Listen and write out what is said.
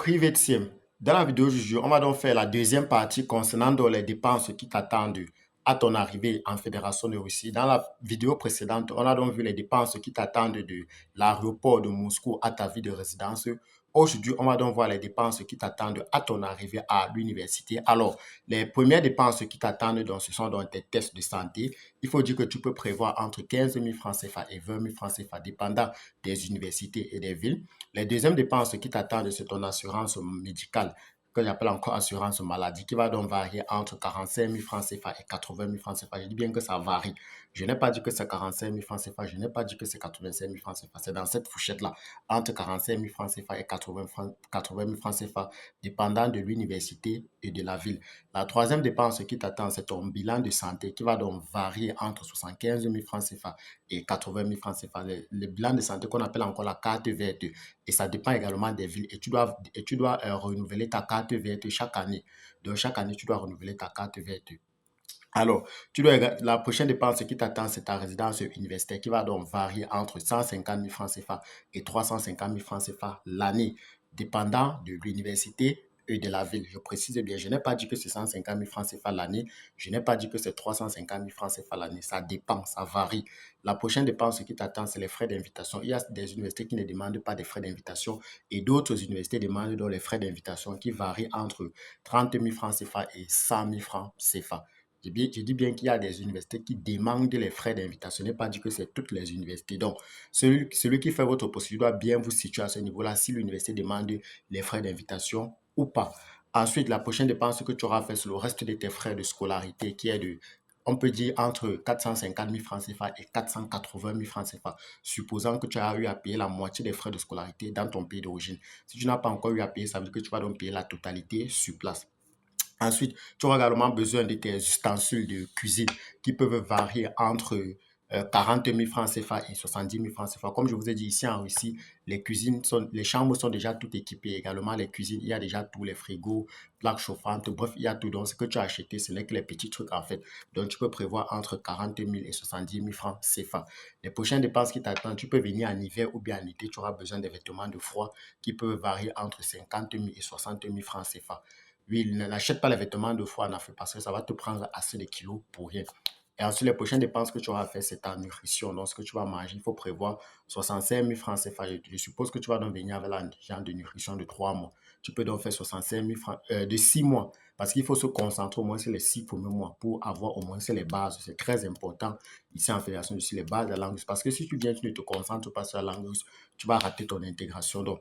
Privé de SIM. Dans la vidéo du jour, on va donc faire la deuxième partie concernant donc les dépenses qui t'attendent à ton arrivée en Fédération de Russie. Dans la vidéo précédente, on a donc vu les dépenses qui t'attendent de l'aéroport de Moscou à ta ville de résidence. Aujourd'hui, on va donc voir les dépenses qui t'attendent à ton arrivée à l'université. Alors, les premières dépenses qui t'attendent, donc, ce sont donc tes tests de santé. Il faut dire que tu peux prévoir entre 15 000 francs CFA et 20 000 francs CFA, dépendant des universités et des villes. Les deuxièmes dépenses qui t'attendent, c'est ton assurance médicale, que j'appelle encore assurance maladie, qui va donc varier entre 45 000 francs CFA et 80 000 francs CFA. Je dis bien que ça varie. Je n'ai pas dit que c'est 45 000 francs CFA, je n'ai pas dit que c'est 85 000 francs CFA. C'est dans cette fourchette-là, entre 45 000 francs CFA et 80 000 francs CFA, dépendant de l'université et de la ville. La troisième dépense qui t'attend, c'est ton bilan de santé, qui va donc varier entre 75 000 francs CFA et 80 000 francs CFA. Le bilan de santé qu'on appelle encore la carte verte, et ça dépend également des villes. Et tu dois renouveler ta carte verte chaque année. Donc, chaque année, tu dois renouveler ta carte verte. Alors, la prochaine dépense qui t'attend, c'est ta résidence universitaire qui va donc varier entre 150 000 francs CFA et 350 000 francs CFA l'année, dépendant de l'université et de la ville. Je précise bien, je n'ai pas dit que c'est 150 000 francs CFA l'année, je n'ai pas dit que c'est 350 000 francs CFA l'année. Ça dépend, ça varie. La prochaine dépense qui t'attend, c'est les frais d'invitation. Il y a des universités qui ne demandent pas des frais d'invitation et d'autres universités demandent donc les frais d'invitation qui varient entre 30 000 francs CFA et 100 000 francs CFA. Je dis bien qu'il y a des universités qui demandent les frais d'invitation. Je n'ai pas dit que c'est toutes les universités. Donc, celui qui fait votre procédure doit bien vous situer à ce niveau-là si l'université demande les frais d'invitation ou pas. Ensuite, la prochaine dépense que tu auras fait, c'est le reste de tes frais de scolarité qui est on peut dire, entre 450 000 francs CFA et 480 000 francs CFA, supposant que tu as eu à payer la moitié des frais de scolarité dans ton pays d'origine. Si tu n'as pas encore eu à payer, ça veut dire que tu vas donc payer la totalité sur place. Ensuite, tu auras également besoin de tes ustensiles de cuisine qui peuvent varier entre 40 000 francs CFA et 70 000 francs CFA. Comme je vous ai dit, ici en Russie, les chambres sont déjà toutes équipées. Également, les cuisines, il y a déjà tous les frigos, plaques chauffantes, bref, il y a tout. Donc, ce que tu as acheté, ce n'est que les petits trucs en fait. Donc, tu peux prévoir entre 40 000 et 70 000 francs CFA. Les prochaines dépenses qui t'attendent, tu peux venir en hiver ou bien en été, tu auras besoin de vêtements de froid qui peuvent varier entre 50 000 et 60 000 francs CFA. Oui, n'achète pas les vêtements de fois en Afrique parce que ça va te prendre assez de kilos pour rien. Et ensuite, les prochaines dépenses que tu auras à faire, c'est ta nutrition. Donc, ce que tu vas manger, il faut prévoir 65 000 francs CFA. Je suppose que tu vas donc venir avec la genre de nutrition de 3 mois. Tu peux donc faire 65 000 francs de 6 mois parce qu'il faut se concentrer au moins sur les 6 premiers mois pour avoir au moins les bases. C'est très important ici en fédération sur les bases de la langue. Parce que si tu viens, tu ne te concentres pas sur la langue, tu vas rater ton intégration. Donc,